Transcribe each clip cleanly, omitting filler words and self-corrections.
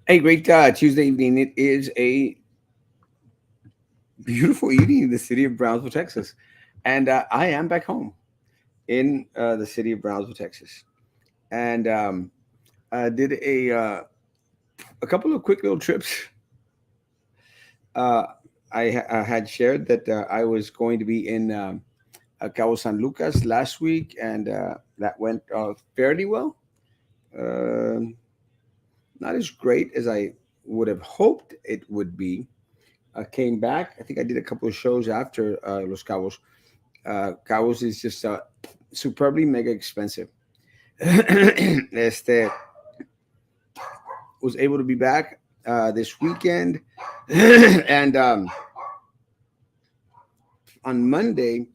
Hey, great Tuesday evening. It is a beautiful evening in the city of Brownsville, Texas. And I am back home in the city of Brownsville, Texas. And I did a couple of quick little trips. Uh, I had shared that I was going to be in Cabo San Lucas last week, and that went fairly well. Um Not as great as I would have hoped it would be. Came back. I think I did a couple of shows after Los Cabos. Cabos is just superbly mega expensive. Este was able to be back this weekend, and on Monday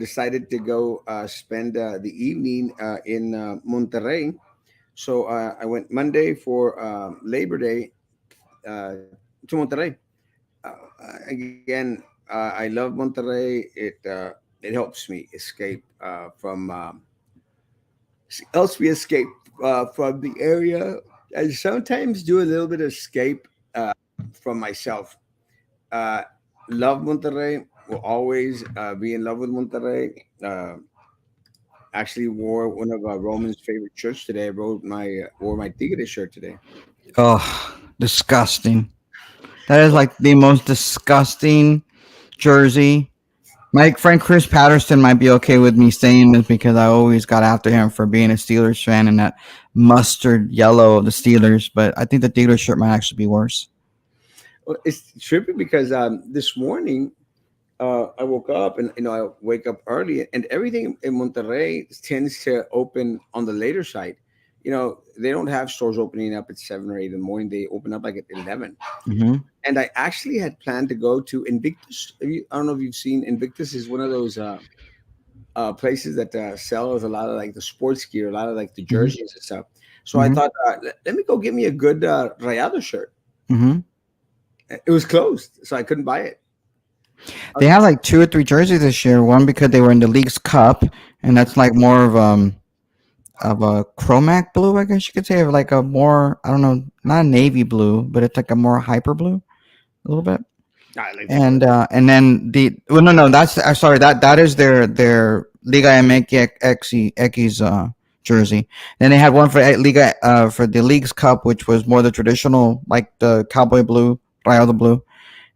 decided to go spend the evening in Monterrey. So I went Monday for Labor Day to Monterrey. Again, I love Monterrey. It helps me escape from helps me escape from the area, and sometimes do a little bit of escape from myself. Uh, love Monterrey. Will always be in love with Monterrey. Actually, wore one of Roman's favorite shirts today. I wore my Tigre shirt today. Oh, disgusting. That is like the most disgusting jersey. My friend Chris Patterson might be okay with me saying this because I always got after him for being a Steelers fan and that mustard yellow of the Steelers. But I think the Steelers shirt might actually be worse. Well, it's trippy because this morning I woke up and I wake up early and everything in Monterrey tends to open on the later side. They don't have stores opening up at 7 or 8 in the morning. They open up like at 11. Hmm. And I actually had planned to go to Invictus. I don't know if you've seen Invictus is one of those places that sells a lot of like the sports gear, a lot of like the Hmm. jerseys and stuff. So I Hmm. thought, let me go get me a good Rayado shirt. Hmm. It was closed, so I couldn't buy it. They have like two or three jerseys this year. One because they were in the League's Cup, and that's like more of a chromac blue, I guess you could say, or like a more, I don't know, not a navy blue, but it's like a more hyper blue a little bit. I like that color. And then the well, no, that's sorry, that is their Liga MX jersey. Then they had one for Liga for the League's Cup, which was more the traditional, like the cowboy blue, Rayo blue,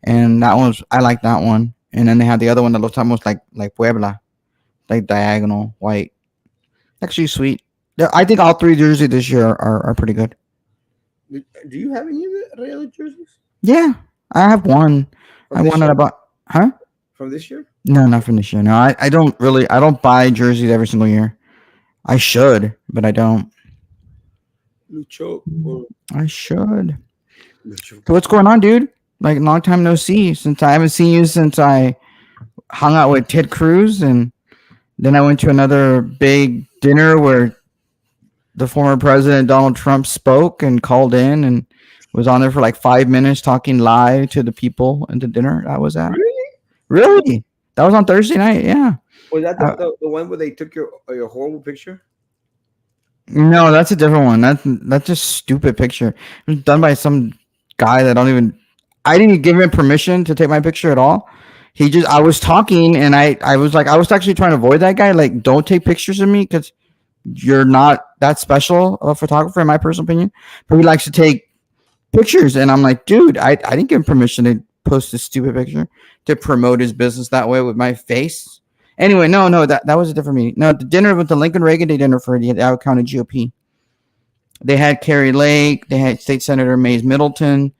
and that one was I like that one. And then they had the other one that looks almost like Puebla, like diagonal white. Actually, sweet. I think all three jerseys this year are pretty good. Do you have any of the Rayado jerseys Yeah, I have one. I from this won it year? about, huh? From this year? No, not from this year. No, I don't really. I don't buy jerseys every single year. I should, but I don't. Lucho or I should. Lucho. So what's going on, dude? Like long time no see. Since I haven't seen you since I hung out with Ted Cruz, and then I went to another big dinner where the former president Donald Trump spoke and called in and was on there for like 5 minutes talking live to the people at the dinner I was at. Really? Really? That was on Thursday night. Yeah. Was that Uh, the one where they took your horrible picture? no, that's a different one. That's just stupid picture. It was done by some guy that don't even. I didn't give him permission to take my picture at all. He just. I was talking and I was like I was actually trying to avoid that guy. Like, don't take pictures of me because you're not that special of a photographer in my personal opinion. But he likes to take pictures, and I'm like, dude, I didn't give him permission to post this stupid picture to promote his business that way with my face. Anyway, no, that was a different meeting. No, the dinner with the Lincoln Reagan Day dinner for the Out County GOP. They had Carrie Lake, they had State Senator Mays Middleton,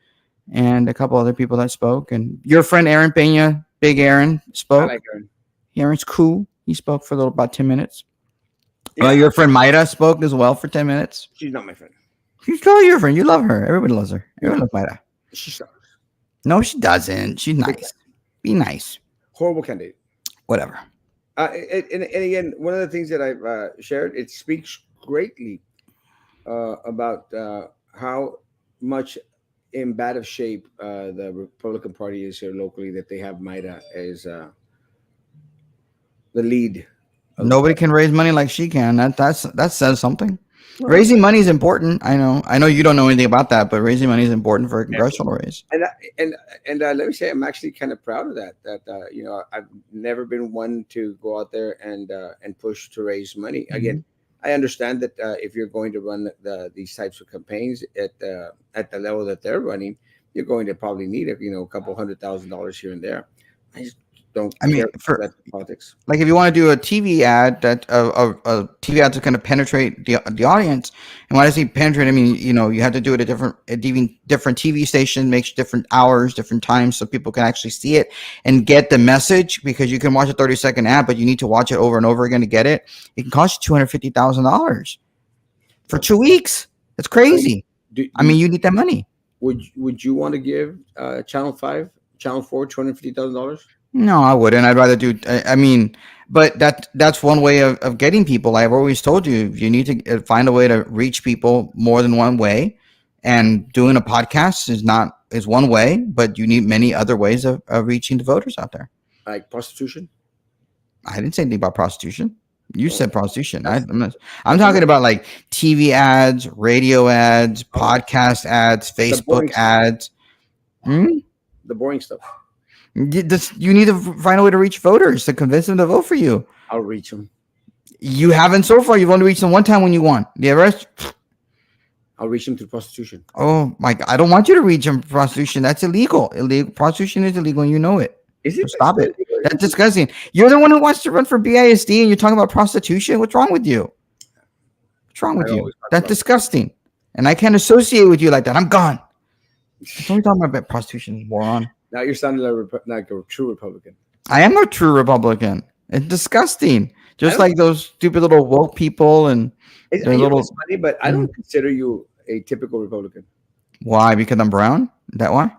and a couple other people that spoke. And your friend Aaron Pena, Big Aaron, I spoke. like her. Aaron's cool. He spoke for about 10 minutes. Yeah, Your friend Maida spoke as well for 10 minutes. she's not my friend. She's totally your friend. You love her. Everybody loves her. No, Everyone loves Maida. she sucks. No, she doesn't. She's Big nice. Be nice. horrible candidate. Whatever. And again, one of the things that I've shared, it speaks greatly about how much in bad of shape the Republican Party is here locally. That they have Maida as the lead of the Nobody party. can raise money like she can. That says something. Well, Raising money is important. I know you don't know anything about that, but raising money is important for a congressional race. and let me say, I'm actually kind of proud of that. That I've never been one to go out there and push to raise money. Again, Mhm. I understand that if you're going to run these types of campaigns at the level that they're running, you're going to probably need a couple $100,000 here and there. I just don't I mean, care about for that politics. like if you want to do a TV ad that a TV ad to kind of penetrate the audience, and when I say penetrate, I mean you have to do it at even different TV stations, makes different hours, different times, so people can actually see it and get the message. Because you can watch a 30-second ad, but you need to watch it over and over again to get it. It can cost you $250,000 for Well, 2 weeks. That's I mean, crazy. do, I do mean, you need that money. would you want to give Channel 4 $250,000? No, I wouldn't. I'd rather do. I mean, but that's one way of getting people. I've always told you, you need to find a way to reach people more than one way, and doing a podcast is one way, but you need many other ways of reaching the voters out there. Like prostitution? I didn't say anything about prostitution. You Oh, said prostitution. that's I'm that's a talking about like TV ads, radio ads, oh, podcast ads, the boring Facebook stuff. ads. Hmm? The boring stuff. You need to find a way to reach voters to convince them to vote for you. I'll reach them. You haven't so far. You've only reached them one time when you won. The rest, I'll reach them through prostitution. oh my God, I don't want you to reach them for prostitution. That's illegal. Illegal prostitution is illegal, and you know it. Is So it stop still it. illegal? That's disgusting. You're the one who wants to run for BISD, and you're talking about prostitution. What's wrong with you? What's wrong I with you? always talk That's about. disgusting. And I can't associate with you like that. I'm gone. Don't talk about prostitution, moron. Now you're sounding like a true Republican. I am a true Republican. It's disgusting. I Just don't. like those stupid little woke people and their It's little. funny, but I don't consider you a typical Republican Why? Because I'm brown? Is that why?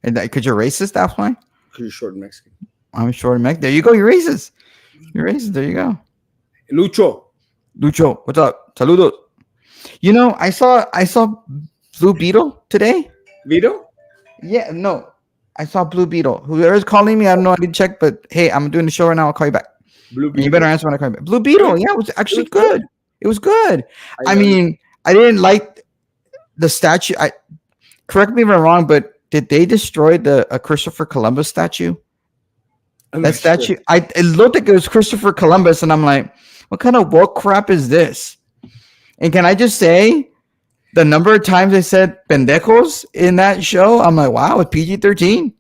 And because you're racist? That's why? because you're short and Mexican. I'm short and Mexican. There you go. You're racist. You're racist. There you go. Lucho, Lucho, what's up? Saludos. I saw Blue Beetle today. Vito, Yeah, no. I saw Blue Beetle. Whoever's calling me, I don't know. I didn't check, but hey, I'm doing the show right now. I'll call you back. Blue And you better Beetle. answer when I call you back. Blue It was, Beetle. Yeah, it was it actually was good. good. It was good. I I love it. mean, I didn't like the statue. Correct me if I'm wrong, but did they destroy the Christopher Columbus statue? I'm That not sure. statue, it looked like it was Christopher Columbus, and I'm like, what kind of woke crap is this? And can I just say, the number of times they said pendejos in that show, I'm like, wow, it's PG-13.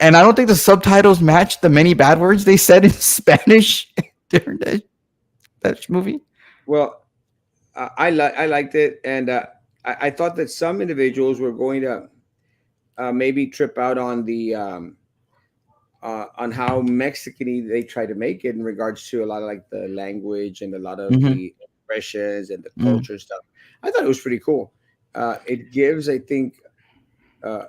And I don't think the subtitles matched the many bad words they said in Spanish during that movie. Well, I liked it, and I thought that some individuals were going to maybe trip out on how Mexican they try to make it in regards to a lot of like the language and a lot of Mm-hmm. the expressions and the Mm. culture stuff. I thought it was pretty cool. It gives, I think, uh,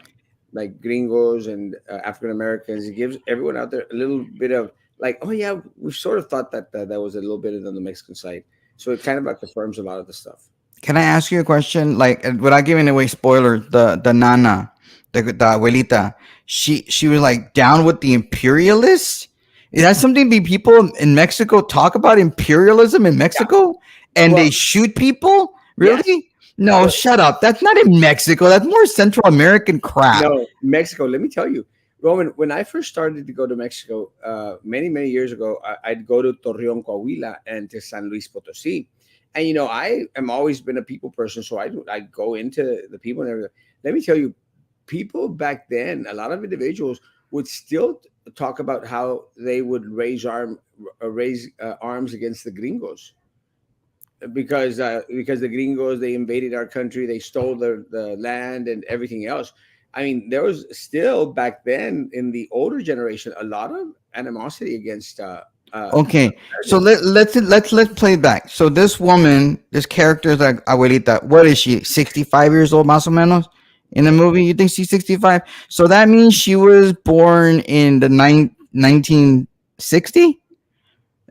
like gringos and African Americans, it gives everyone out there a little bit of like, oh yeah, we sort of thought that that was a little bit on the Mexican side. So it kind of like affirms a lot of the stuff. Can I ask you a question? Like, without giving away spoilers, the nana, the abuelita, she was like down with the imperialists. Is that something the people in Mexico talk about imperialism in Yeah. Mexico, and Well, they shoot people? yes. Really? No, Well, shut up. That's not in Mexico. That's more Central American crap. no, Mexico. Let me tell you, Roman. When I first started to go to Mexico, many years ago, I'd go to Torreon, Coahuila, and to San Luis Potosí, and I am always been a people person, so I go into the people and everything. Let me tell you, people back then, a lot of individuals would still talk about how they would raise arms against the gringos because the gringos they invaded our country, they stole the land and everything else. I mean, there was still back then in the older generation a lot of animosity against Okay, so Americans. let's play it back. So this woman, this character is like abuelita. What is she? 65 years old, más o menos, in the movie. You think she's 65? So that means she was born in the 1960,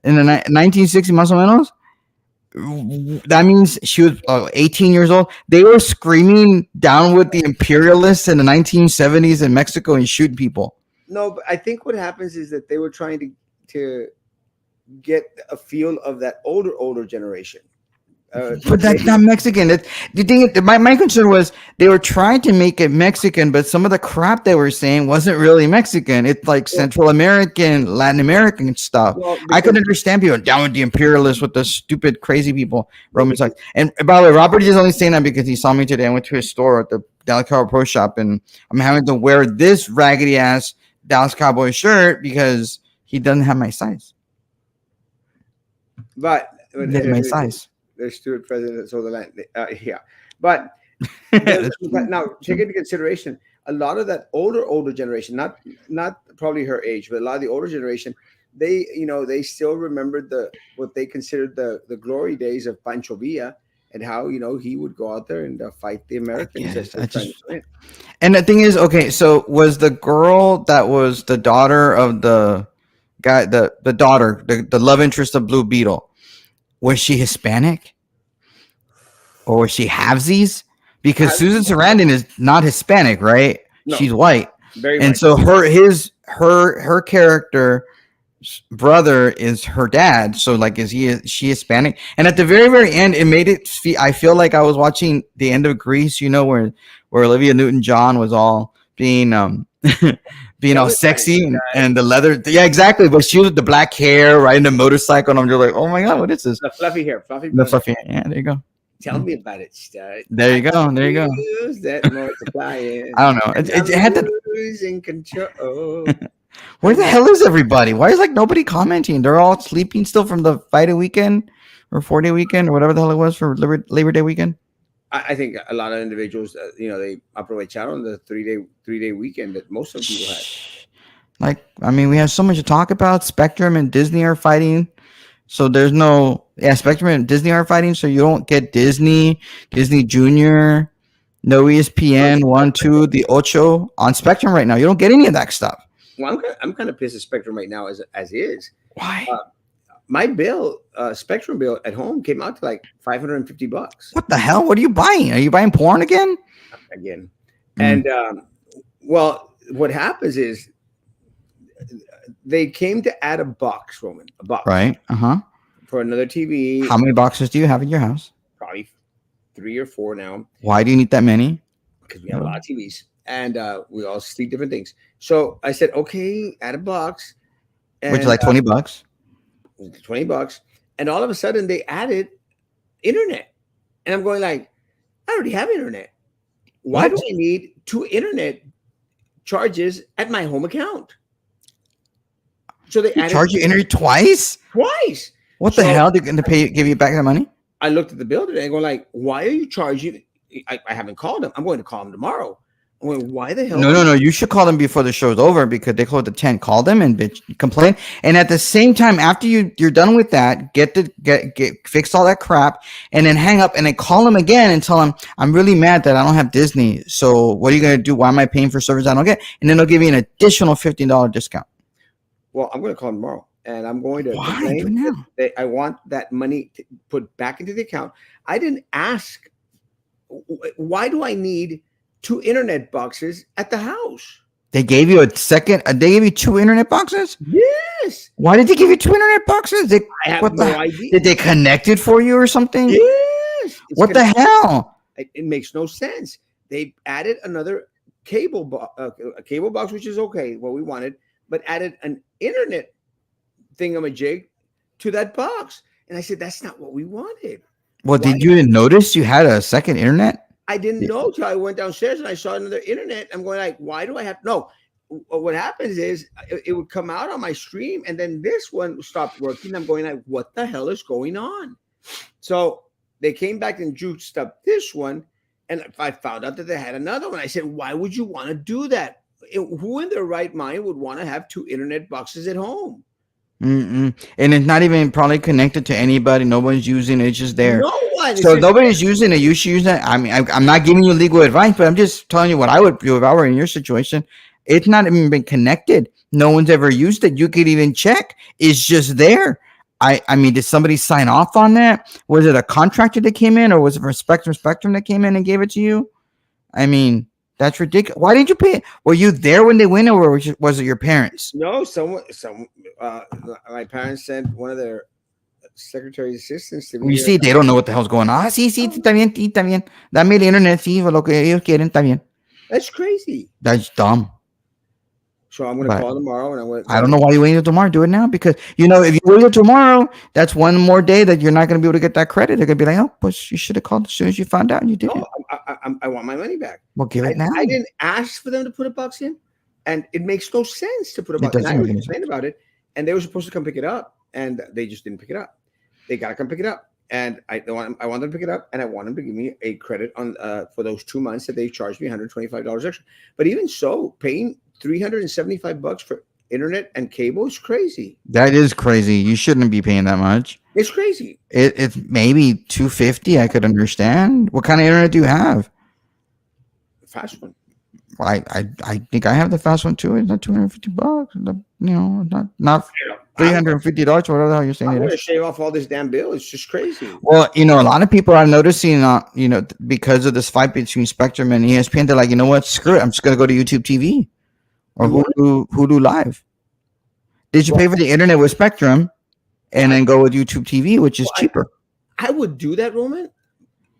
in the 1960, más o menos. That means she was 18 years old. They were screaming down with the imperialists in the 1970s in Mexico and shooting people. No, but I think what happens is that they were trying to get a feel of that older generation But that's Maybe. not Mexican. The thing. My concern was they were trying to make it Mexican, but some of the crap they were saying wasn't really Mexican. It's like Well, Central American, Latin American stuff. well, I could because understand people down with the imperialists, with the stupid, crazy people, well, Roman because sucks. And by the way, Robert is only saying that because he saw me today. I went to his store at the Dallas Cowboy Pro Shop, and I'm having to wear this raggedy ass Dallas Cowboy shirt because he doesn't have my size. but He has my size. the steward president of the land. Yeah, but That's but now take into consideration a lot of that older generation, not probably her age, but a lot of the older generation, they still remembered the what they considered the glory days of Pancho Villa and how he would go out there and fight the Americans as Yes, they're I trying to just come in. and the thing is, okay, so was the girl that was the daughter of the guy, the daughter, the love interest of Blue Beetle, was she Hispanic or was she halvesies? Because Has, Susan Sarandon is not Hispanic, right? no, She's white, very and white. so her character brother is her dad. So like, is she Hispanic? And at the very end, it made it. I feel like I was watching the end of Grease. Where Olivia Newton John was all being being That all was nice. sexy and the leather. Yeah, exactly. But she was with the black hair, riding a motorcycle, and I'm just like, oh my god, what is this? The fluffy hair, fluffy The blonde hair. fluffy. Yeah, there you go. Tell me about it, stud. There I you go. There you go. use that multiplying, I don't know. and It I'm had to. losing control. Where And the hell is everybody? Why is like nobody commenting? They're all sleeping still from the Friday weekend or 4-day weekend or whatever the hell it was for Labor Day weekend. I think a lot of individuals, they aprovechar on the three day weekend that most of the people had. Like, I mean, we have so much to talk about. Spectrum and Disney are fighting. So there's no, yeah, Spectrum and Disney are fighting. So you don't get Disney Junior, no Well, ESPN, one, two, the Ocho on Spectrum right now. You don't get any of that stuff. I'm kind of pissed at Spectrum right now as is. Why? Uh, my bill, Spectrum bill at home came out to like $550 What the hell? What are you buying? Are you buying porn again? again. Mm, And well, what happens is they came to add a box, Roman, a box right. Uh huh. for another TV, How many boxes do you have in your house? probably 3 or 4 now, Why do you need that many? because we have a lot of TVs and we all see different things. So I said, okay, add a box Which is and like $20. $20. And all of a sudden they added internet. And I'm going like, I already have internet. Why do What? I need 2 internet charges at my home account? So they You added charge your internet twice? twice. What the So hell? They're going to give you back that money? I looked at the bill today and go like, why are you charging? I haven't called them. I'm going to call them tomorrow. I'm going, why the hell? No. You should call them before the show's over because they close at 10. Call them and bitch complain. And at the same time, after you're done with that, get fix all that crap and then hang up and then call them again and tell them I'm really mad that I don't have Disney. So what are you gonna do? Why am I paying for service I don't get? And then they'll give you an additional $15 discount. Well, I'm going to call them tomorrow and I'm going to Why? Do it complain that now. I want that money to put back into the account. I didn't ask. Why do I need 2 internet boxes at the house? They gave you a second. They gave you 2 internet boxes. Yes. Why did they give you 2 internet boxes? I have What no the? idea. Did they connect it for you or something? Yes. What the hell? It makes no sense. They added another a cable box, which is okay, what we wanted, but added an internet thingamajig to that box. And I said, that's not what we wanted. Well, Why? did you notice you had a second internet? I didn't know till I went downstairs and I saw another internet. I'm going like, why do I have no? What happens is it would come out on my stream and then this one stopped working. I'm going like, what the hell is going on? So they came back and juiced up this one, and I found out that they had another one. I said, why would you want to do that? Who in their right mind would want to have 2 internet boxes at home? Mm-mm. And it's not even probably connected to anybody. No one's using it. It's just there. No one. It's So just, nobody's using it. You should use it. I mean, I'm not giving you legal advice, but I'm just telling you what I would do if I were in your situation. It's not even been connected. No one's ever used it. You could even check. It's just there. I mean, did somebody sign off on that? Was it a contractor that came in, or was it from Spectrum that came in and gave it to you? I mean, that's ridiculous. Why didn't you pay it? Were you there when they went, or was it your parents? no, someone, my parents sent one of their secretary assistants to be You here. see, they don't know what the hell's going on. Ah, sí, sí, Oh, está bien, sí, está bien. Dame el internet, sí, lo que ellos quieren, está bien. that's crazy. That's dumb. So I'm going to But call tomorrow, and I don't know why you waited till tomorrow. Do it now because if you wait till tomorrow, that's one more day that you're not going to be able to get that credit. They're going to be like, oh, but you should have called as soon as you found out and you no, didn't. I want my money back. Well, give it I now. didn't ask for them to put a box in, and it makes no sense to put a It box. And I doesn't make was any complaining sense. about it, and they were supposed to come pick it up, and they just didn't pick it up. They got to come pick it up, and I want them to pick it up, and I want them to give me a credit on for those 2 months that they charged me $125 extra. But even so, paying $375 for internet and cable is crazy. That is crazy. You shouldn't be paying that much. It's crazy. It's maybe 250. I could understand. What kind of internet do you have? Fast one. I think I have the fast one too. It's not $250. Not three I'm hundred and fifty dollars. Whatever the hell you're saying I'm it going to is. shave off all this damn bill. It's just crazy. Well, a lot of people are noticing, because of this fight between Spectrum and ESPN, they're like, you know what? Screw it. I'm just gonna go to YouTube TV or You want? Hulu Live. Did you Well, pay for the internet with Spectrum and then go with YouTube TV, which is well, cheaper? I would do that, Roman.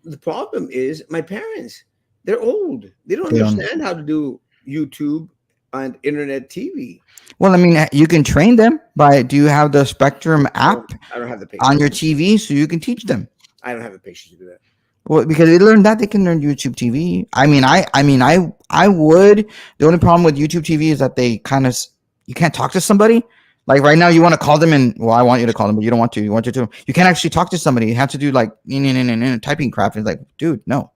The problem is my parents. They're old. They don't They don't. understand how to do YouTube and internet TV. Well, I mean, you can train them by. Do you have the Spectrum app I don't have the on patience. your TV so you can teach them? I don't have the patience to do that. Well, because they learn that, they can learn YouTube TV. I would. The only problem with YouTube TV is that they you can't talk to somebody. Like right now, you want to call them, and well, I want you to call them, but you don't want to. You want to do. You can't actually talk to somebody. You have to do like typing crap. It's like, dude, no.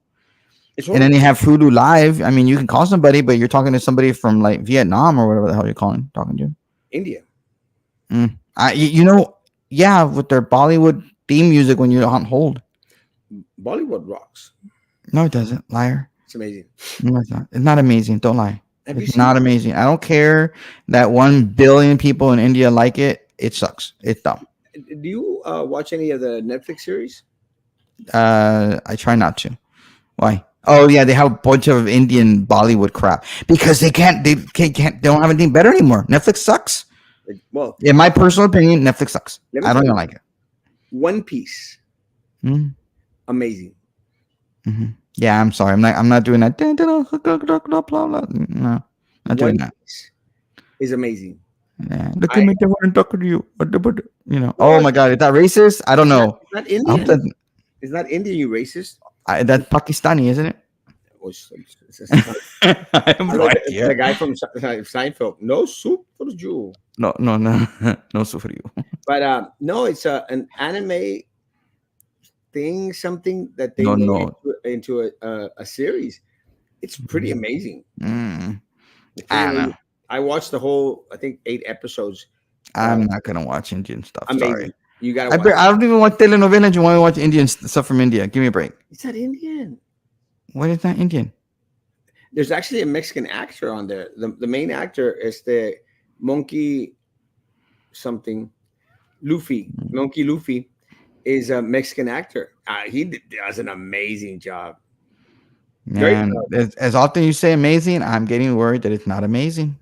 It's And then horrible. they have Hulu Live. I mean, you can call somebody, but you're talking to somebody from like Vietnam or whatever the hell you're talking to. India. Yeah, with their Bollywood theme music when you're on hold. Bollywood rocks. No, it doesn't, liar. It's amazing. No, it's not. It's not amazing. Don't lie. Have you It's seen? not amazing. I don't care that 1 billion people in India like it. It sucks. It's dumb. Do you watch any of the Netflix series? I try not to. Why? Oh yeah, they have a bunch of Indian Bollywood crap because they can't. They can't. They don't have anything better anymore. Netflix sucks. Well, In my personal opinion, Netflix sucks. let me I don't tell even you, like it. One Piece, Mm-hmm. amazing. Yeah, I'm sorry. I'm not doing that. No, not doing One that. Piece is amazing. Yeah, look at I me. They want to talk to you. Oh well, my God, is that racist? I don't know. it's not I hope that Indian. It's not Indian. You racist. that's Pakistani, isn't it? Oh, it's I have no like idea. the guy from Seinfeld. No soup for you. No, no, no, no, so for you. But no, it's an anime thing, something that they No, made no. into a series. It's pretty amazing. Mm, It's pretty I don't amazing. know. I watched the whole, I think, 8 episodes. I'm not gonna watch Indian stuff. Amazing. Sorry. You gotta watch. I don't even watch telenovelas. You want to watch Indian stuff from India? Give me a break. It's not Indian. What is that Indian? There's actually a Mexican actor on there. The main actor is the monkey something. Luffy. Monkey Luffy is a Mexican actor. Does an amazing job. Very Man, as often you say amazing, I'm getting worried that it's not amazing.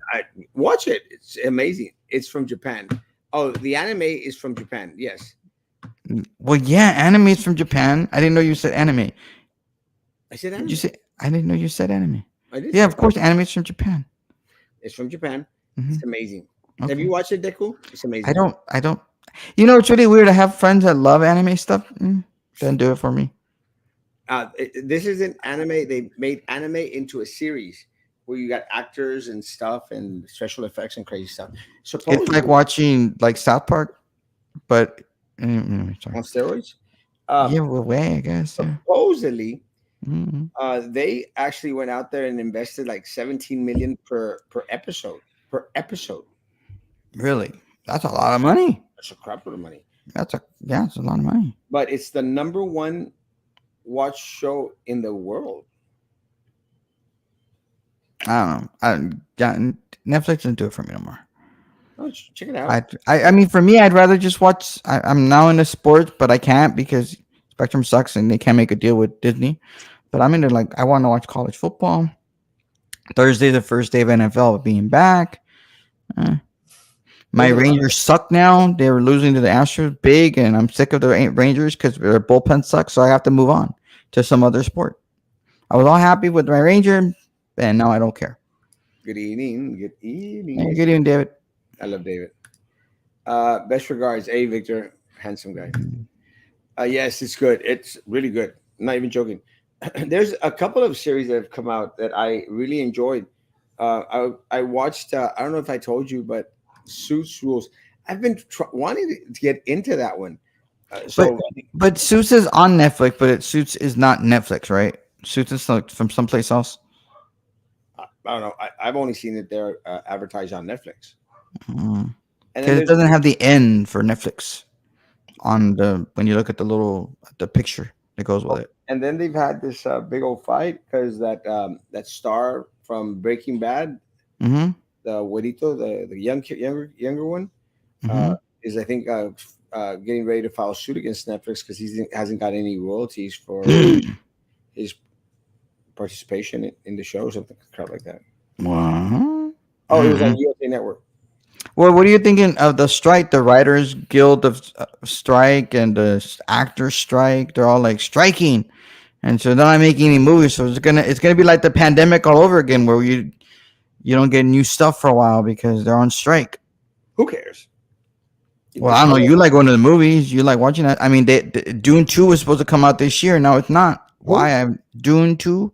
watch it. It's amazing. It's from Japan. Oh, the anime is from Japan. Yes. Well, yeah, anime is from Japan. I didn't know you said anime. I said Did anime. you say? I didn't know you said anime. I did. Yeah, say of course, anime is from Japan. It's from Japan. Mhm. It's amazing. Have Okay. you watched it, Deku? It's amazing. I don't. It's really weird. I have friends that love anime stuff. Doesn't do it for me. This is an anime. They made anime into a series where you got actors and stuff and special effects and crazy stuff. It's like watching like South Park, but sorry. on steroids. Yeah, well, way I guess. Yeah. Supposedly, Mhm. they actually went out there and invested like 17 million per episode. Per episode, Really, that's a lot of money. that's a crap load of money. It's a lot of money. But it's the number one watch show in the world. I don't know. Netflix doesn't do it for me no more. Oh, check it out. I mean, for me, I'd rather just watch. I'm now into sports, but I can't because Spectrum sucks and they can't make a deal with Disney. But I'm into I want to watch college football. Thursday, the first day of NFL being back. My There's a lot. Rangers suck now. They were losing to the Astros big, and I'm sick of the Rangers because their bullpen sucks. So I have to move on to some other sport. I was all happy with my Ranger, and now I don't care. Good evening. Good Hey, evening. good evening, David. I love David. Best regards, A. Victor, handsome guy. Yes, it's good. It's really good. I'm not even joking. There's a couple of series that have come out that I really enjoyed. I watched. I don't know if I told you, but Suits Rules. I've been wanting to get into that one. But So but Suits is on Netflix, but Suits is not Netflix, right? Suits is like from someplace else. I don't know. I've only seen it there advertised on Netflix. And then Because it there's doesn't have the N for Netflix on the when you look at the picture that goes with it. and then they've had this big old fight because that star from Breaking Bad, Mm-hmm. the Juanito, the younger one, uh, Mm-hmm. is I think getting ready to file suit against Netflix because he hasn't got any royalties for his participation in the show, something crap like that. Wow. Oh, it was on Mm-hmm. USA Network. Well, what are you thinking of the strike? The Writers Guild of strike and the actors strike. They're all like striking, and so they're not making any movies. So it's gonna be like the pandemic all over again, where you don't get new stuff for a while because they're on strike. Who cares? Well, I don't know. You like going to the movies. You like watching that. I mean, Dune 2 was supposed to come out this year. Now it's not. Who? Why? Dune 2?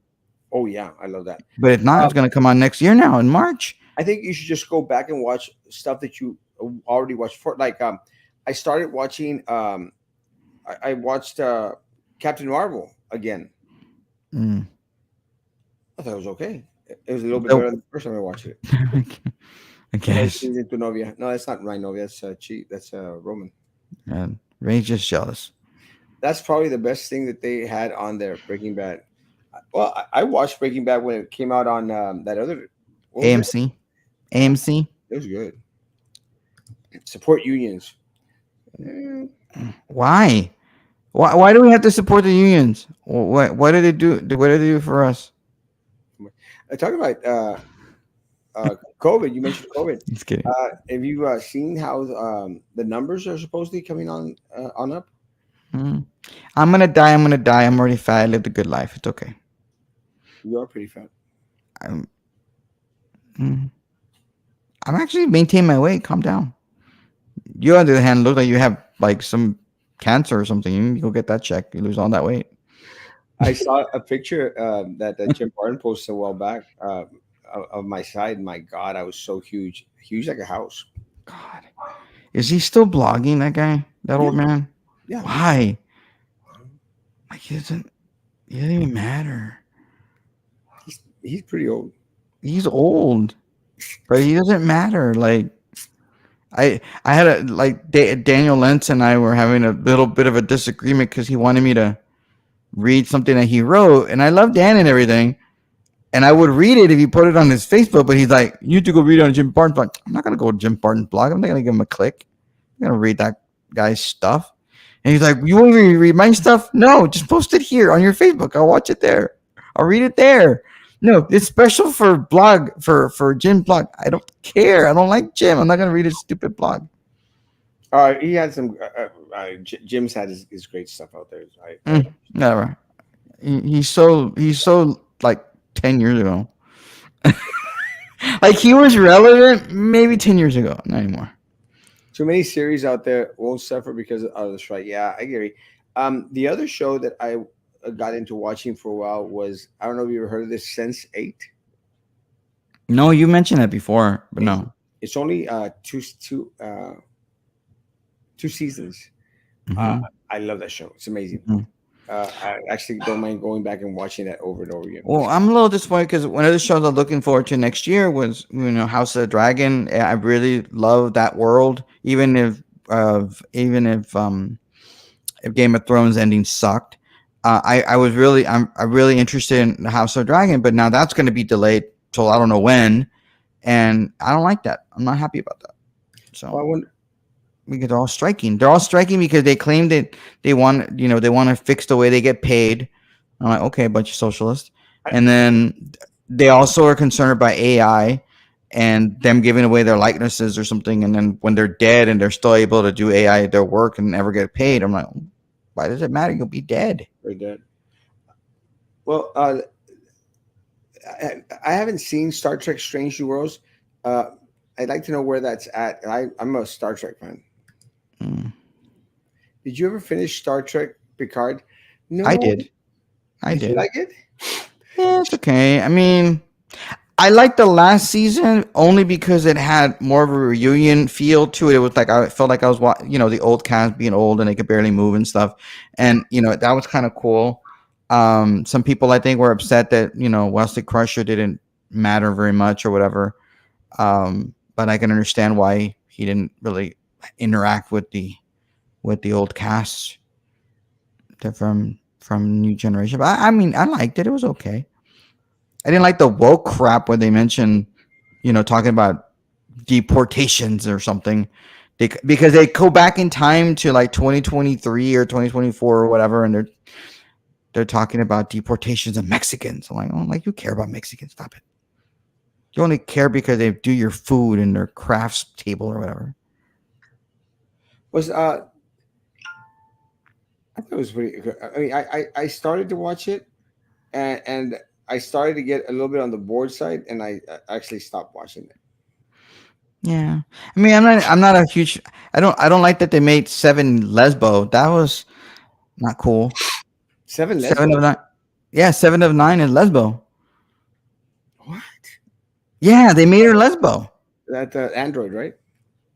Oh yeah, I love that. But if not, Uh, it's going to come out next year now in March. I think you should just go back and watch stuff that you already watched for. Like, I started watching. I watched Captain Marvel again. Mm. I thought it was okay. It was a little bit better So, than the first time I watched it. I And then guess. she's into Novia. No, that's not my Novia. That's cheat. That's Roman. And Ray's just jealous. That's probably the best thing that they had on there. Breaking Bad. Well, I watched Breaking Bad when it came out on that other. What was it? AMC. AMC. It was good. Support unions. Eh, Why? Why do we have to support the unions? What did it do? What did it do for us? talking about COVID. You mentioned COVID. Just kidding. Have you seen how the numbers are supposedly coming on up? Mm. I'm gonna die. I'm gonna die. I'm already fat. I lived a good life. It's okay. You are pretty fat. I'm, mm, I'm actually maintaining my weight. Calm down. You, on the other hand, look like you have like some cancer or something. You need to go get that checked. You lose all that weight. I saw a picture that Jim Barton posted a while back of my side. My God, I was so huge, huge like a house. God, is he still blogging? That guy, that Yeah, old man. yeah. Why? Like he doesn't. He doesn't even matter. He's pretty old. He's old, but he doesn't matter. Like I had a like Daniel Lentz and I were having a little bit of a disagreement because he wanted me to read something that he wrote, and I love Dan and everything, and I would read it if he put it on his Facebook. But he's like, "You need to go read it on Jim Barton's blog." I'm not gonna go to Jim Barton's blog. I'm not gonna give him a click. I'm gonna read that guy's stuff. And he's like, "You won't even read my stuff? No, just post it here on your Facebook. I'll watch it there. I'll read it there." No, it's special for blog for Jim blog. I don't care. I don't like Jim. I'm not gonna read his stupid blog. He had some. Jim's had his great stuff out there. Never. He's so like 10 years ago. Like he was relevant maybe 10 years ago, not anymore. Too many series out there won't suffer because of the strike. Yeah, I agree. The other show that I got into watching for a while was I don't know if you ever heard of this Sense Eight. No, you mentioned that before, but It, no. it's only two seasons. Uh, Hmm. I love that show. It's amazing. I actually don't mind going back and watching that over and over again. Well, I'm a little disappointed because one of the shows I'm looking forward to next year was House of the Dragon. I really love that world, even if Game of Thrones ending sucked. I'm really interested in the House of Dragon, but now that's going to be delayed till I don't know when, and I don't like that. I'm not happy about that. Well, I So wonder, because they're all striking. They're all striking because they claim that they want to fix the way they get paid. I'm like, okay, a bunch of socialists, I, and then they also are concerned about AI, and them giving away their likenesses or something, and then when they're dead and they're still able to do AI their work and never get paid. I'm like, why does it matter? You'll be dead. Very dead. Well, I haven't seen Star Trek: Strange New Worlds. Uh, I'd like to know where that's at. I'm a Star Trek fan. Mm. Did you ever finish Star Trek Picard? I No. did. I Did you did. like it? Yeah, it's okay. I mean, I liked the last season only because it had more of a reunion feel to it. It was like I felt like I was, the old cast being old and they could barely move and stuff, and that was kind of cool. Some people I think were upset that Wesley Crusher didn't matter very much or whatever. But I can understand why he didn't really interact with the old cast from New Generation. But I mean, I liked it. It was okay. I didn't like the woke crap where they mentioned, talking about deportations or something. Because they go back in time to like 2023 or 2024 or whatever, and they're talking about deportations of Mexicans. I'm like, oh, like you care about Mexicans? Stop it. You only care because they do your food in their crafts table or whatever. Was I thought it was pretty good. I mean, I started to watch it, and I started to get a little bit on the board side, and I actually stopped watching it. Yeah, I mean, I'm not a huge. I don't like that they made Seven Lesbo. That was not cool. Seven Seven Lesbo. of Nine. Yeah, Seven of Nine is Lesbo. What? Yeah, they made her Lesbo. That Android, right?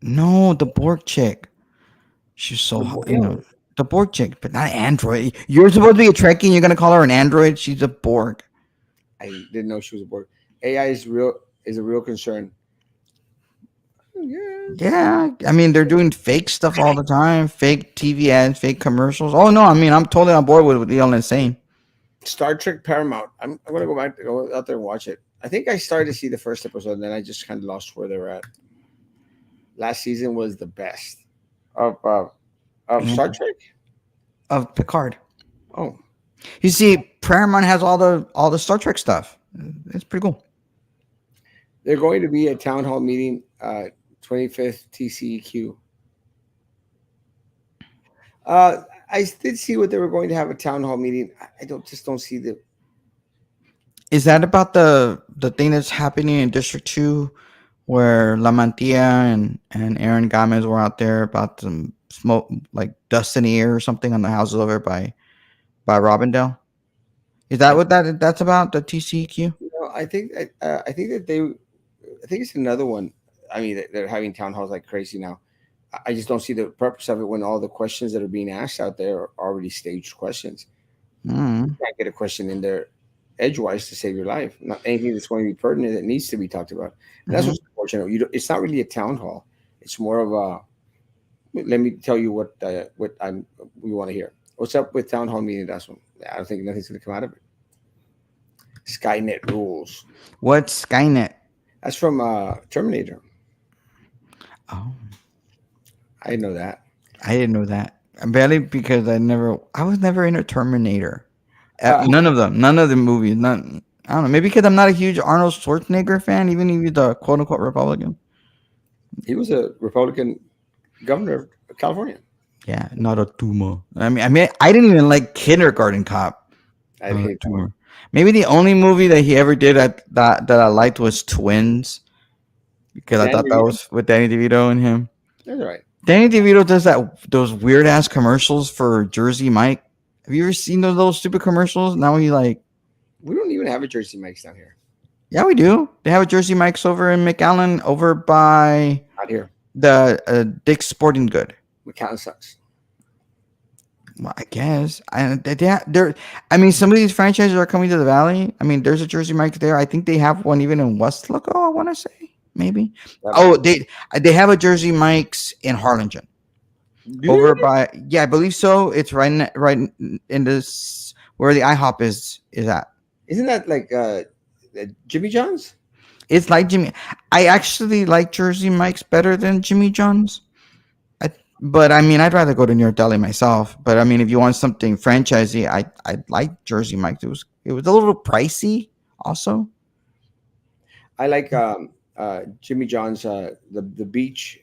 No, the Borg chick. She's so The boy, the Borg chick, but not Android. You're supposed to be a Trekkie, and you're gonna call her an Android. She's a Borg. I didn't know she was a board. AI is a real concern. Yes. Yeah, I mean they're doing fake stuff all the time, fake TV ads, fake commercials. Oh no, I mean I'm totally on board with what you're saying. Star Trek Paramount. I'm gonna go back go out there and watch it. I think I started to see the first episode, and then I just kind of lost where they were at. Last season was the best of uh, of Yeah, Star Trek. of Picard. Oh, You see, Paramount has all the Star Trek stuff. It's pretty cool. they're going to be a town hall meeting, 25th TCEQ. Uh, I did see what they were going to have a town hall meeting. I don't see the. Is that about the thing that's happening in District Two, where La Mantilla and Aaron Gomez were out there about some smoke, like dust in the air or something on the houses over by Robindale? Is that I, what that's about? The TCQ? I think that they. I think it's another one. I mean, they're having town halls like crazy now. I just don't see the purpose of it when all the questions that are being asked out there are already staged questions. You Mm. can't get a question in there edgewise to save your life. Not anything that's going to be pertinent that needs to be talked about. And that's Hmm. what's unfortunate. It's not really a town hall. It's more of a. Let me tell you what we want to hear. What's up with town hall meeting? That's one. I don't think nothing's going to come out of it. Skynet rules. What's Skynet? That's from Terminator. Oh, I didn't know that. I didn't know that. Barely because I was never in a Terminator. Uh, None of them. None of the movies. None. I don't know. Maybe because I'm not a huge Arnold Schwarzenegger fan, even if he's a quote unquote Republican. he was a Republican governor of California. Yeah, not a tumor. I mean, I didn't even like Kindergarten Cop. I hate that one. Tumor. Maybe the only movie that he ever did that I liked was Twins because I Dan thought that DeVito. was with Danny DeVito and him. That's all right. Danny DeVito does those weird ass commercials for Jersey Mike. Have you ever seen those little stupid commercials? Now he like, We don't even have a Jersey Mike's down here. yeah, we do. They have a Jersey Mike's over in McAllen, over by Out here. the Dick's Sporting Good. McAllen sucks. Well, I guess. They're. I mean, some of these franchises are coming to the Valley. I mean, there's a Jersey Mike's there. I think they have one even in Westlaco. I want to say maybe. That Oh, might- they have a Jersey Mike's in Harlingen. Over by, yeah, I believe so. It's right in this where the IHOP is at. Isn't that like Jimmy John's? It's like Jimmy. I actually like Jersey Mike's better than Jimmy John's. But I mean, I'd rather go to New York Deli myself. But I mean, if you want something franchisey, I like Jersey Mike's. It was a little pricey, also. I like Jimmy John's the beach.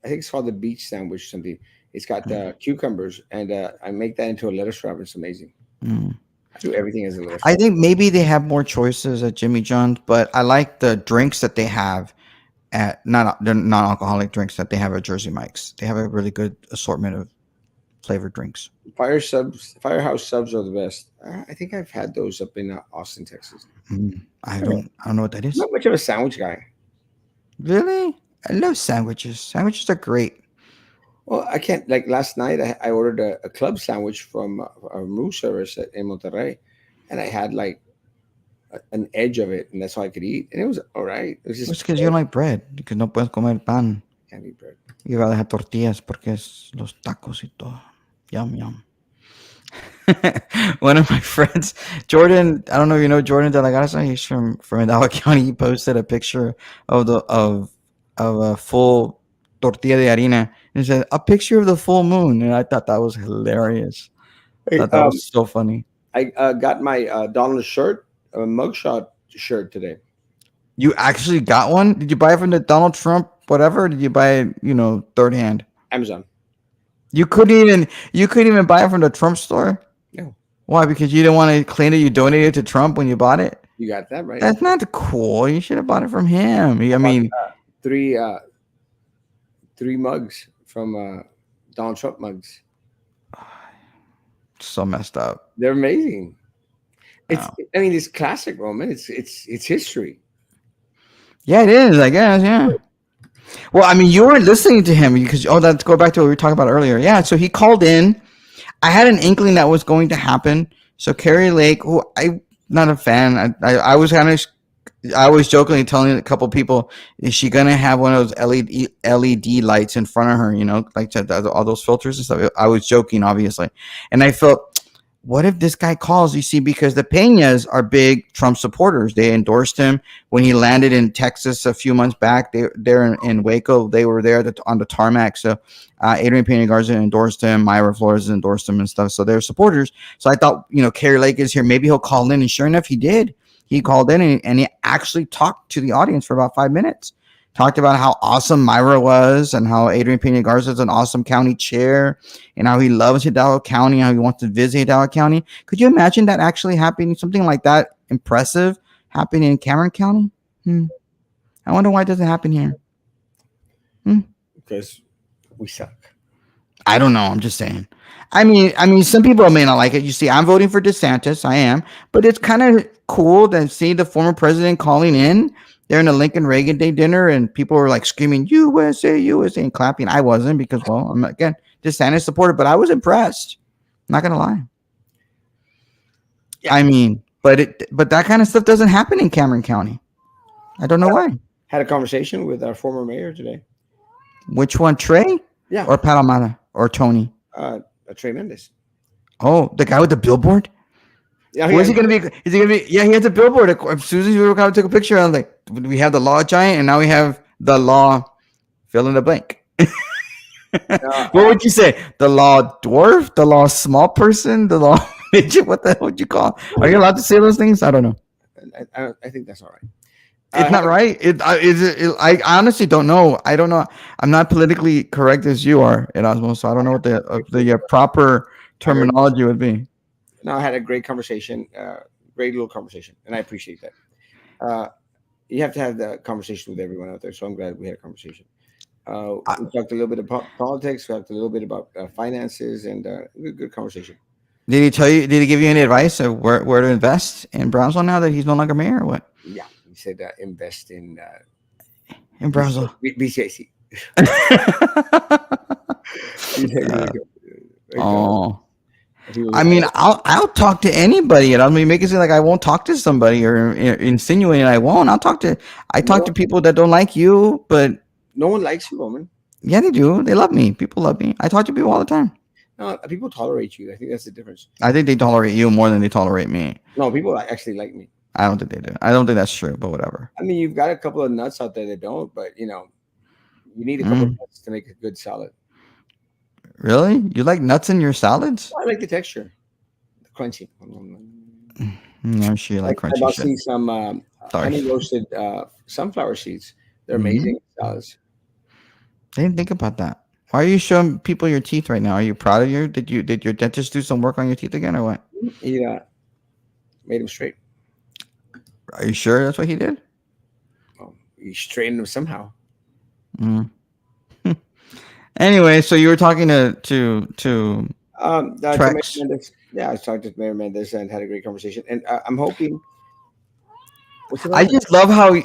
I think it's called the beach sandwich or something. It's got cucumbers, and I make that into a lettuce wrap. It's amazing. Mm. I do everything as a lettuce I wrap. think maybe they have more choices at Jimmy John's, but I like the drinks that they have at not they're non-alcoholic drinks that they have at Jersey Mike's. They have a really good assortment of flavored drinks. Firehouse subs are the best. I think I've had those up in Austin, Texas. Mm. I I don't know. don't I don't know what that I'm is. not much of a sandwich guy. Really? I love sandwiches. Sandwiches are great. Well, I can't. Like last night, I ordered a club sandwich from a room service in Monterrey, and I had like an edge of it, and that's all I could eat, and it was all right. It was just It's because you don't like bread. Because no puedes comer pan. can't eat bread. You gotta have tortillas porque es los tacos y todo. Yum yum. One of my friends, Jordan. I don't know if you know Jordan De La Garza. He's from Hidalgo County. He posted a picture of the of a full tortilla de harina and said a picture of the full moon. And I thought that was hilarious. Hey, Thought that was so funny. I got my Donald shirt, mugshot shirt today. You actually got one? Did you buy it from the Donald Trump whatever? Or did you buy it, third hand? Amazon. You couldn't even buy it from the Trump store? No, Why? Because you didn't want to claim that you donated to Trump when you bought it? you got that right. That's not cool. You should have bought it from him. I I bought mean, three three mugs from Donald Trump mugs. so messed up. They're amazing. It's Wow. I mean it's classic Roman. It's history. Yeah, it is, I guess. Yeah. Well, I mean, you weren't listening to him because, let's go back to what we were talking about earlier. Yeah. So he called in. I had an inkling that was going to happen. So Carrie Lake, who I'm not a fan, I was kind of, I was jokingly telling a couple people, is she gonna have one of those LED lights in front of her? Like all those filters and stuff. I was joking, obviously, and I felt, what if this guy calls? You see, because the Peñas are big Trump supporters. They endorsed him when he landed in Texas a few months back. They're in Waco. They were there on the tarmac. So Adrian Peña Garza endorsed him. Myra Flores endorsed him and stuff. So they're supporters. So I thought, Kerry Lake is here. Maybe he'll call in. And sure enough, he did. He called in and he actually talked to the audience for about 5 minutes. Talked about how awesome Myra was and how Adrian Peña Garza is an awesome county chair and how he loves Hidalgo County, how he wants to visit Hidalgo County. Could you imagine that actually happening, something like that impressive happening in Cameron County? I wonder why it doesn't happen here. Because we suck. I don't know. I'm just saying. I mean, some people may not like it. You see, I'm voting for DeSantis. I am, but it's kind of cool to see the former president calling in. They're in a Lincoln Reagan Day dinner, and people were like screaming "USA, USA" and clapping. I wasn't because, well, I'm again DeSantis supporter, but I was impressed. Not gonna lie. Yeah, I mean, but that kind of stuff doesn't happen in Cameron County. I don't know why. had a conversation with our former mayor today. Which one, Trey Yeah, or Pat Almada or Tony? uh, Trey Mendez. Oh, the guy with the billboard. Yeah, Where's yeah. he gonna be? Is he gonna be? Yeah, he has a billboard. As soon as we were going to take a picture, I was like, we have the law giant, and now we have the law fill in the blank. Uh, What would you say? The law dwarf, the law small person, the law midget? What the hell would you call? Are you allowed to say those things? I don't know. I think that's all right. It's not right. I honestly don't know. I don't know. I'm not politically correct as you are, Erasmo. So I don't know what the proper I heard, terminology would be. no, I had a great conversation, great little conversation, and I appreciate that. Uh, you have to have the conversation with everyone out there, so I'm glad we had a conversation. I, We talked a little bit about politics, we talked a little bit about finances, and good conversation. Did he tell you? Did he give you any advice of where to invest in Brownsville now that he's no longer mayor, or what? Yeah, he said invest in In Brownsville. BCAC. There you go. Oh, He was, I mean, I'll talk to anybody, and I mean, make it seem like I won't talk to somebody or insinuating I won't. I no, talk to people that don't like you, but no one likes you, Roman. yeah, they do. They love me. People love me. I talk to people all the time. No, people tolerate you. I think that's the difference. I think they tolerate you more than they tolerate me. No, people actually like me. I don't think they do. I don't think that's true, but whatever. I mean, you've got a couple of nuts out there that don't, but you need a couple of Mm, nuts to make a good salad. really? You like nuts in your salads? I like the texture, the crunchy. I'm sure you like I crunchy bought shit. some honey Stars. roasted sunflower seeds. They're Mm-hmm. amazing salads. I didn't think about that. Why are you showing people your teeth right now? Are you proud of your? Did your dentist do some work on your teeth again or what? He made them straight. Are you sure that's what he did? Well, he straightened them somehow. Mm. Anyway, so you were talking to To Mayor Trex. Mendes. Yeah, I talked to Mayor Mendes and had a great conversation. And I'm hoping. What's the I matter? just love how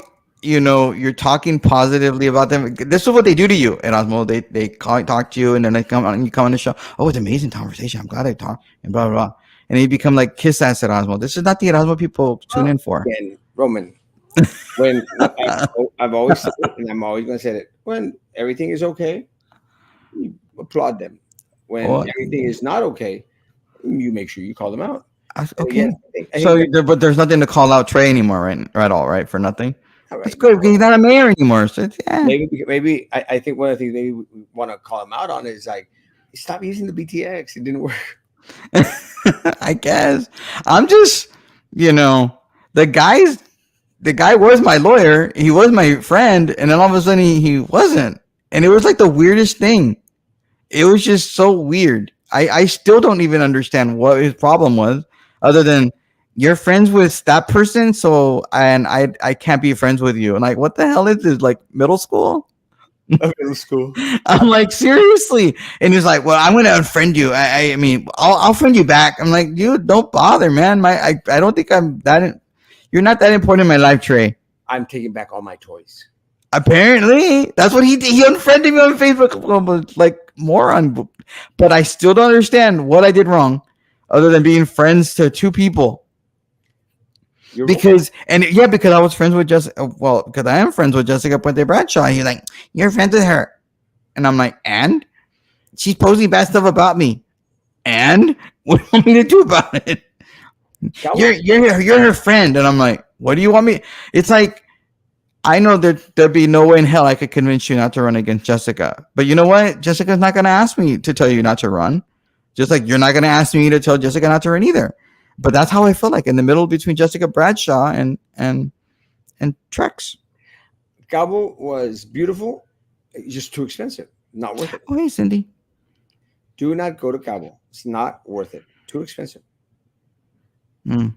you're talking positively about them. This is what they do to you, Erasmo. They talk to you, and then they come on. You come on the show. Oh, it's an amazing conversation. I'm glad I talked, and blah blah blah. And you become like kiss ass Erasmo. This is not the Erasmo people tune Well, in for. again, Roman. When I've always said it, and I'm always going to say it. When everything is okay, you applaud them. When Oh, everything is not okay, you make sure you call them out. And again, okay. I think that But there's nothing to call out Trey anymore, right? Right, all right, for nothing. all That's right. good because he's not a mayor anymore. So yeah. Maybe I think one of the things maybe we want to call him out on is like stop using the BTX. It didn't work. I guess I'm just you know the guys the guy was my lawyer. He was my friend, and then all of a sudden he wasn't, and it was like the weirdest thing. It was just so weird. I still don't even understand what his problem was, other than you're friends with that person, so I can't be friends with you. And like, what the hell is this? Like middle school? Of middle school. I'm like, seriously? And he's like, well, I'm gonna unfriend you. I mean, I'll friend you back. I'm like, dude, don't bother, man. I don't think I'm that. You're not that important in my life, Trey. I'm taking back all my toys. Apparently, that's what he did. He unfriended me on Facebook, like moron. But I still don't understand what I did wrong, other than being friends to two people. You're right. Because I was friends with Jessica. Well, because I am friends with Jessica Puente Bradshaw. He's like, you're friends with her, and I'm like, and she's posting bad stuff about me. And what do you want me to do about it? Cabo, You're her friend, and I'm like, what do you want me? It's like I know that there'd be no way in hell I could convince you not to run against Jessica. But you know what? Jessica's not going to ask me to tell you not to run. Just like you're not going to ask me to tell Jessica not to run either. But that's how I feel like in the middle between Jessica Bradshaw and Trex. Cabo was beautiful, just too expensive. Not worth it. Oh, hey, Cindy. Do not go to Cabo. It's not worth it. Too expensive. Mm.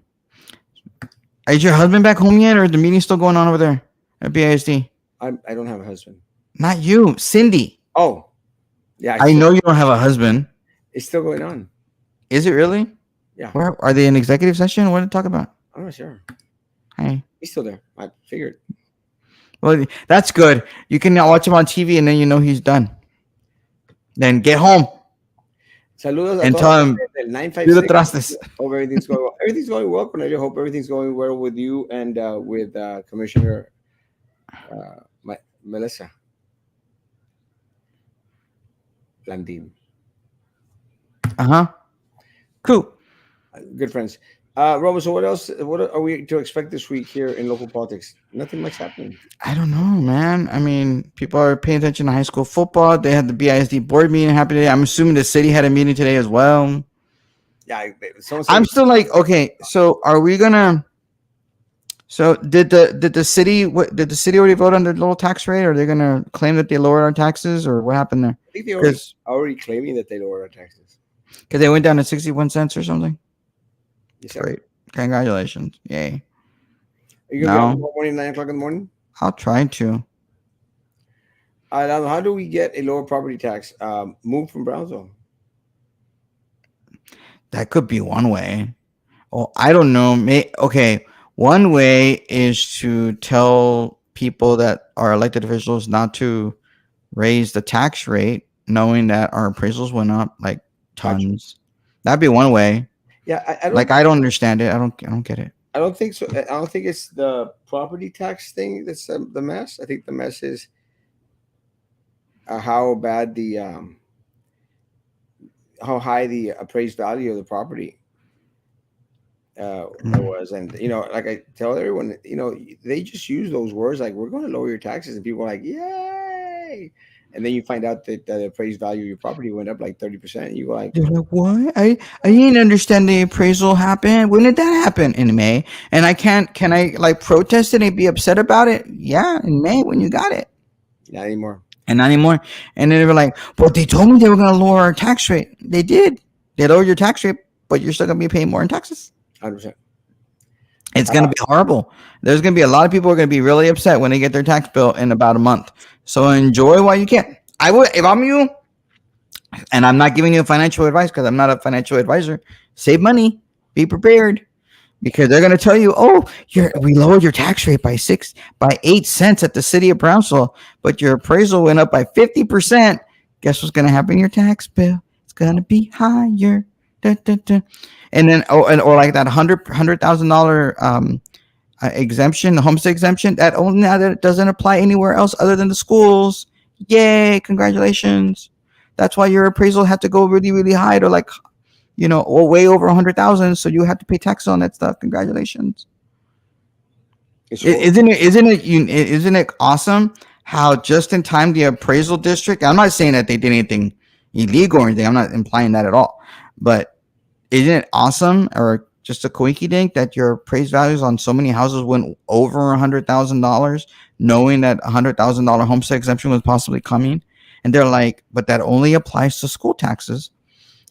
Is your husband back home yet, or is the meeting still going on over there at BISD? I don't have a husband. Not you, Cindy. Oh, yeah, I know you don't have a husband. it's still going on. Is it really? Yeah, Where are they in executive session? What to talk about? I'm not sure. Hey. He's still there. I figured. Well, that's good. You can now watch him on TV, and then you know he's done. Then get home Saludos a and todos tell him del do the 956. trastes. Hope everything's going well. Everything's going well, Cornelio. Hope everything's going well with you and with Commissioner Melissa Landin. Cool. Good friends. Roma, so what else? What are we to expect this week here in local politics? Nothing much happening. I don't know, man. I mean, people are paying attention to high school football. They had the BISD board meeting happen today. I'm assuming the city had a meeting today as well. Yeah, someone said I'm still like, okay, so are we gonna? So did the city did the city already vote on the little tax rate? Or are they gonna claim that they lowered our taxes, or what happened there? I think they Because already claiming that they lowered our taxes. they went down to 61 cents or something. You said, Great, congratulations, yay! are you gonna be on No, tomorrow morning, 9 o'clock in the morning? I'll try to. How do we get a lower property tax moved from Brownsville? That could be one way. Oh, I don't know. Okay, one way is to tell people that are elected officials not to raise the tax rate, knowing that our appraisals went up like Gotcha. tons. That'd be one way. Yeah, I don't. Like I don't understand it. I don't get it. I don't think so. I don't think it's the property tax thing that's the mess. I think the mess is how bad how high the appraised value of the property Mm. was, and like I tell everyone, they just use those words like we're going to lower your taxes, and people are like, yay! and then you find out that the appraised value of your property went up like 30%. You go like, They're like, what? I didn't understand the appraisal happened. When did that happen? In May. And I can't, can I like protest it and be upset about it? Yeah, in May when you got it. not anymore. And not anymore. And then they were like, well, they told me they were going to lower our tax rate. They did. They lowered your tax rate, but you're still going to be paying more in taxes. 100%. It's going to be horrible. There's going to be a lot of people who are going to be really upset when they get their tax bill in about a month. So enjoy while you can. I would, if I'm you, and I'm not giving you financial advice because I'm not a financial advisor, save money, be prepared because they're going to tell you, oh, we lowered your tax rate by 8 cents at the city of Brownsville, but your appraisal went up by 50%. Guess what's going to happen? Your tax bill, it's going to be higher. Da, da, da. And then, or like that $100,000 exemption, the homestead exemption, that only now that it doesn't apply anywhere else other than the schools. Yay! Congratulations. That's why your appraisal had to go really, really high to like, or way over 100,000. So you have to pay taxes on that stuff. Congratulations. Isn't it awesome how just in time the appraisal district? I'm not saying that they did anything illegal or anything. I'm not implying that at all. But isn't it awesome or just a coinky dink that your appraised values on so many houses went over $100,000, knowing that $100,000 homestead exemption was possibly coming? And they're like, but that only applies to school taxes.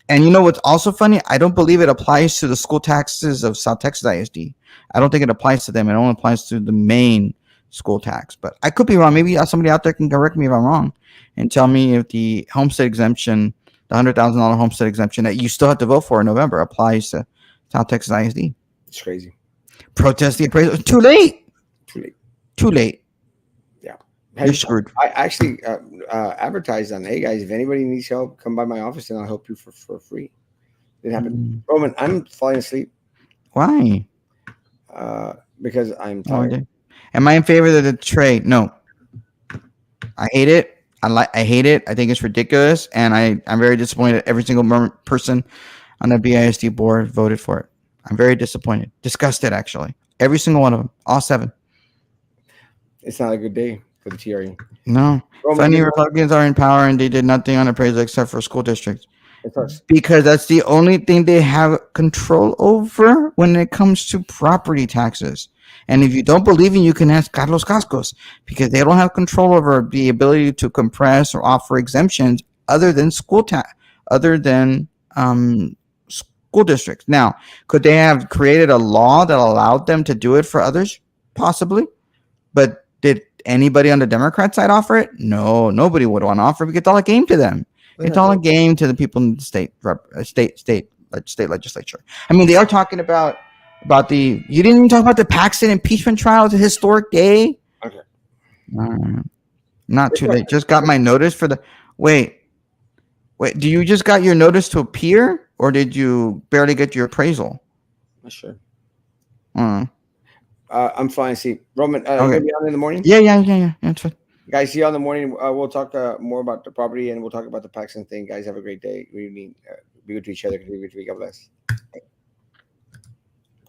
And you know what's also funny? I don't believe it applies to the school taxes of South Texas ISD. I don't think it applies to them. It only applies to the main school tax. But I could be wrong. Maybe somebody out there can correct me if I'm wrong and tell me if the homestead exemption, the $100,000 homestead exemption that you still have to vote for in November applies to South Texas ISD. It's crazy. Protest the appraisal. Too late. Too late. Too late. Yeah. You're screwed. I actually advertised on, hey guys, if anybody needs help, come by my office and I'll help you for free. It happened. Roman, I'm falling asleep. Why? Because I'm tired. Am I in favor of the trade? No. I hate it. I hate it. I think it's ridiculous, and I'm very disappointed. Every single person on the BISD board voted for it. I'm very disappointed, disgusted actually. Every single one of them, all 7. It's not a good day for the TRE. No, funny Republicans are in power and they did nothing on appraisal except for school districts. Because that's the only thing they have control over when it comes to property taxes. And if you don't believe me, you can ask Carlos Cascos because they don't have control over the ability to compress or offer exemptions other than school districts. Now, could they have created a law that allowed them to do it for others? Possibly. But did anybody on the Democrat side offer it? No, nobody would want to offer it because it's all a game to them. It's all a game to the people in the state legislature. I mean, they are talking about you didn't even talk about the Paxton impeachment trial. It's a historic day. Okay. Not too late. Just got my notice for the wait. Do you just got your notice to appear or did you barely get your appraisal? Not sure. I'm fine. See, Roman, okay. You gonna be on in the morning? Yeah. That's fine. Guys, see you in the morning. We'll talk more about the property and we'll talk about the Paxton thing. Guys, have a great day. Good evening. Be good to each other. Continue to be God bless.